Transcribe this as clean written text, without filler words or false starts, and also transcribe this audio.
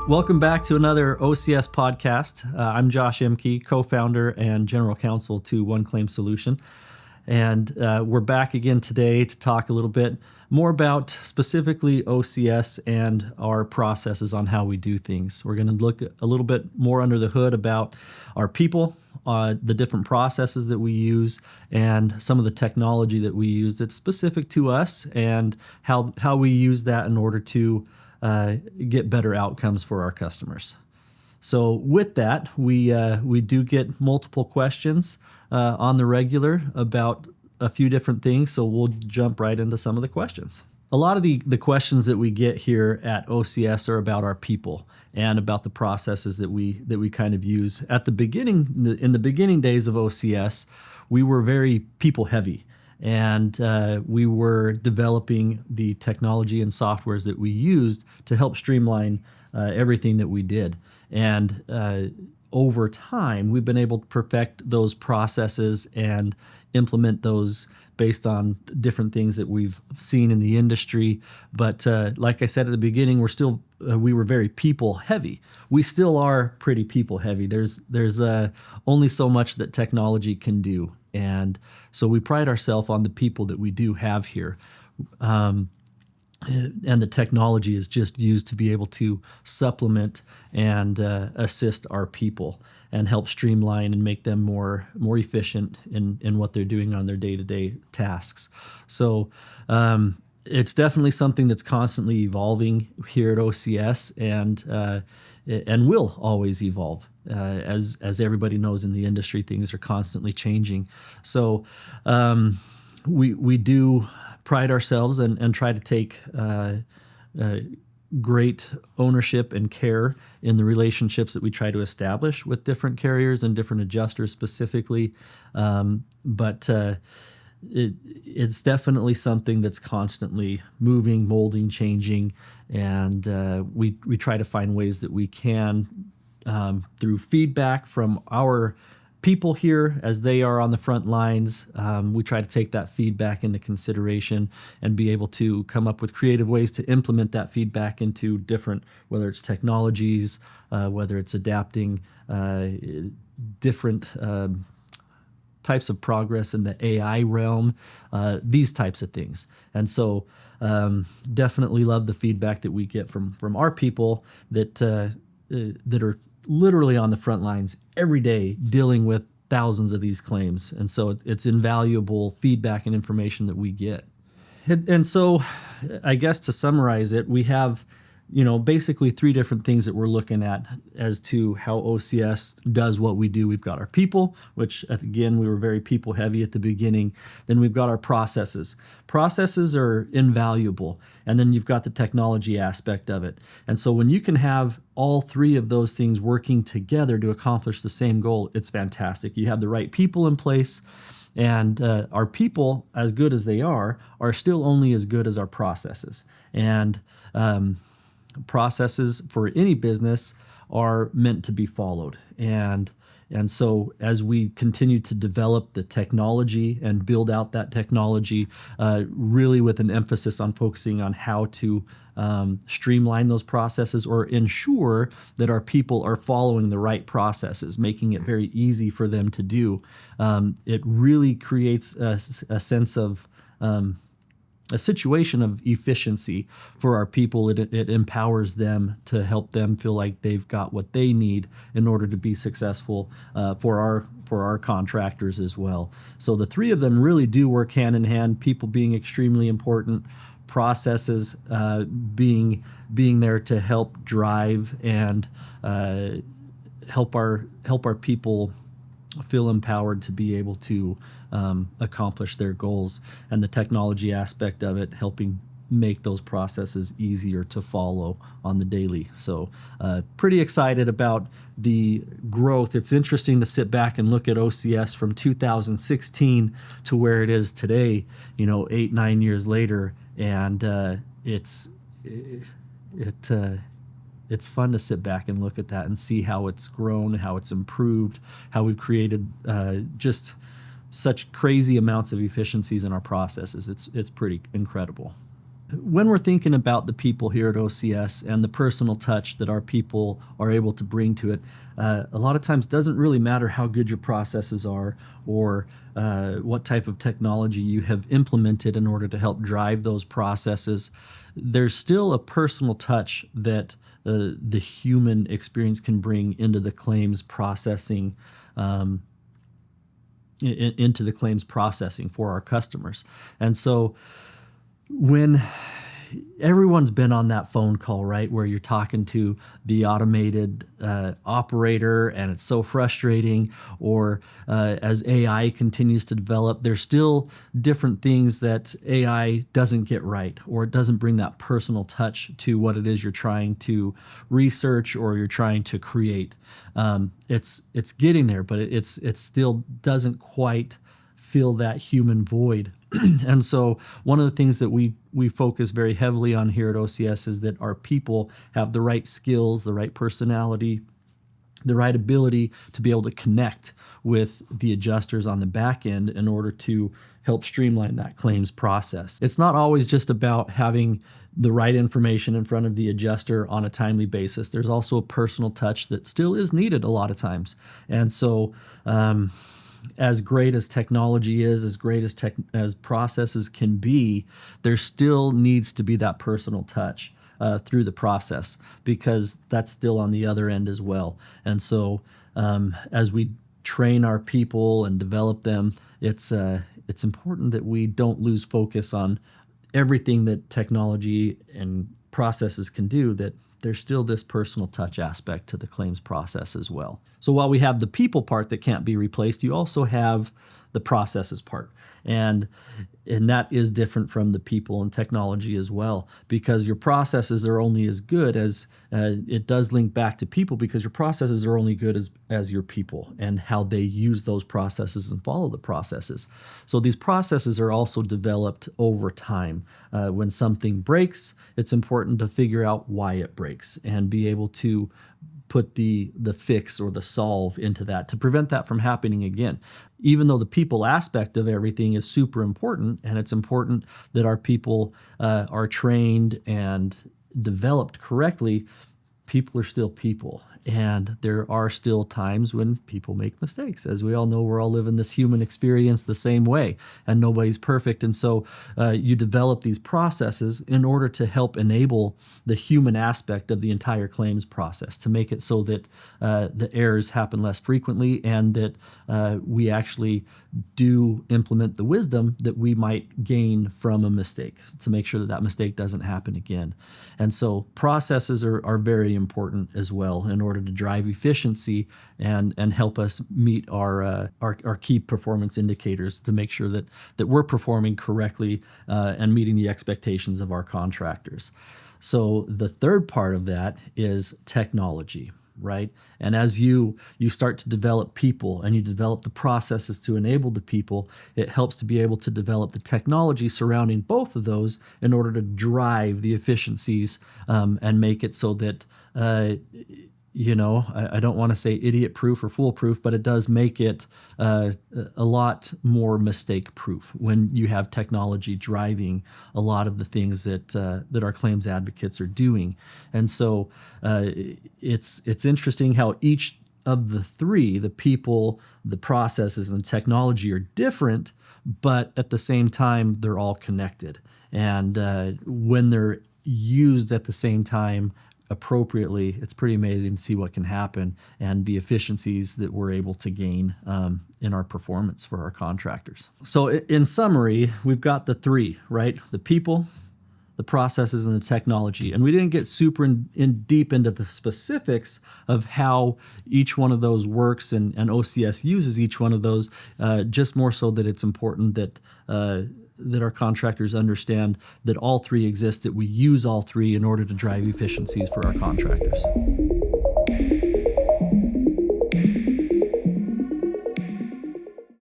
Welcome back to another OCS podcast. I'm Josh Emke, co-founder and general counsel to One Claim Solution. And we're back again today to talk a little bit more about specifically OCS and our processes on how we do things. We're going to look a little bit more under the hood about our people, the different processes that we use, and some of the technology that we use that's specific to us, and how we use that in order to get better outcomes for our customers. So with that, we do get multiple questions on the regular about a few different things, so we'll jump right into some of the questions. A lot of the questions that we get here at OCS are about our people and about the processes that we kind of use. At the beginning, in the beginning days of OCS, we were very people heavy. And we were developing the technology and softwares that we used to help streamline everything that we did. And over time, we've been able to perfect those processes and implement those based on different things that we've seen in the industry. But like I said at the beginning, we were very people heavy. We still are pretty people heavy. There's only so much that technology can do. And so we pride ourselves on the people that we do have here. And the technology is just used to be able to supplement and assist our people and help streamline and make them more efficient in what they're doing on their day-to-day tasks. So it's definitely something that's constantly evolving here at OCS, and will always evolve. As everybody knows in the industry, things are constantly changing. So we do pride ourselves and try to take great ownership and care in the relationships that we try to establish with different carriers and different adjusters specifically. But it's definitely something that's constantly moving, molding, changing, and we try to find ways that we can, through feedback from our people here as they are on the front lines, we try to take that feedback into consideration and be able to come up with creative ways to implement that feedback into different, whether it's technologies, whether it's adapting different types of progress in the AI realm, these types of things. And so definitely love the feedback that we get from our people that are literally on the front lines every day dealing with thousands of these claims. And so it's invaluable feedback and information that we get. And so I guess to summarize it, we have basically three different things that we're looking at as to how OCS does what we do. We've got our people, which again, we were very people heavy at the beginning. Then we've got our processes. Processes are invaluable. And then you've got the technology aspect of it. And so when you can have all three of those things working together to accomplish the same goal, it's fantastic. You have the right people in place. And our people, as good as they are still only as good as our processes. And processes for any business are meant to be followed. And so as we continue to develop the technology and build out that technology, really with an emphasis on focusing on how to streamline those processes or ensure that our people are following the right processes, making it very easy for them to do, it really creates a sense of a situation of efficiency for our people. It empowers them to help them feel like they've got what they need in order to be successful for our contractors as well. So the three of them really do work hand in hand, people being extremely important, processes being there to help drive and help our people feel empowered to be able to accomplish their goals, and the technology aspect of it helping make those processes easier to follow on the daily. So pretty excited about the growth. It's interesting to sit back and look at OCS from 2016 to where it is today, 8-9 years later, and it's fun to sit back and look at that and see how it's grown, how it's improved, how we've created just such crazy amounts of efficiencies in our processes. It's pretty incredible. When we're thinking about the people here at OCS and the personal touch that our people are able to bring to it, a lot of times doesn't really matter how good your processes are or what type of technology you have implemented in order to help drive those processes. There's still a personal touch that the human experience can bring into the claims processing for our customers. And so when everyone's been on that phone call, right, where you're talking to the automated operator and it's so frustrating, or as AI continues to develop, there's still different things that AI doesn't get right, or it doesn't bring that personal touch to what it is you're trying to research or you're trying to create. It's getting there, but it still doesn't quite fill that human void. And so one of the things that we focus very heavily on here at OCS is that our people have the right skills, the right personality, the right ability to be able to connect with the adjusters on the back end in order to help streamline that claims process. It's not always just about having the right information in front of the adjuster on a timely basis. There's also a personal touch that still is needed a lot of times. And so as great as technology is, as great as processes can be, there still needs to be that personal touch through the process, because that's still on the other end as well. And so as we train our people and develop them, it's important that we don't lose focus on everything that technology and processes can do, that there's still this personal touch aspect to the claims process as well. So while we have the people part that can't be replaced, you also have the processes part. And that is different from the people and technology as well, because your processes are only as good as it does link back to people, because your processes are only good as your people and how they use those processes and follow the processes. So these processes are also developed over time. When something breaks, it's important to figure out why it breaks and be able to put the fix or the solve into that to prevent that from happening again. Even though the people aspect of everything is super important, and it's important that our people are trained and developed correctly, people are still people. And there are still times when people make mistakes. As we all know, we're all living this human experience the same way, and nobody's perfect. And so you develop these processes in order to help enable the human aspect of the entire claims process, to make it so that the errors happen less frequently, and that we actually do implement the wisdom that we might gain from a mistake, to make sure that that mistake doesn't happen again. And so processes are very important as well in order to drive efficiency and help us meet our key performance indicators, to make sure that we're performing correctly and meeting the expectations of our contractors. So the third part of that is technology, right? And as you start to develop people and you develop the processes to enable the people, it helps to be able to develop the technology surrounding both of those in order to drive the efficiencies and make it so that I don't want to say idiot-proof or foolproof, but it does make it a lot more mistake-proof when you have technology driving a lot of the things that our claims advocates are doing. And so it's interesting how each of the three, the people, the processes, and technology, are different, but at the same time, they're all connected. And when they're used at the same time appropriately, it's pretty amazing to see what can happen and the efficiencies that we're able to gain in our performance for our contractors. So in summary, we've got the three, right? The people, the processes, and the technology. And we didn't get super in deep into the specifics of how each one of those works and OCS uses each one of those, just more so that it's important that our contractors understand that all three exist, that we use all three in order to drive efficiencies for our contractors.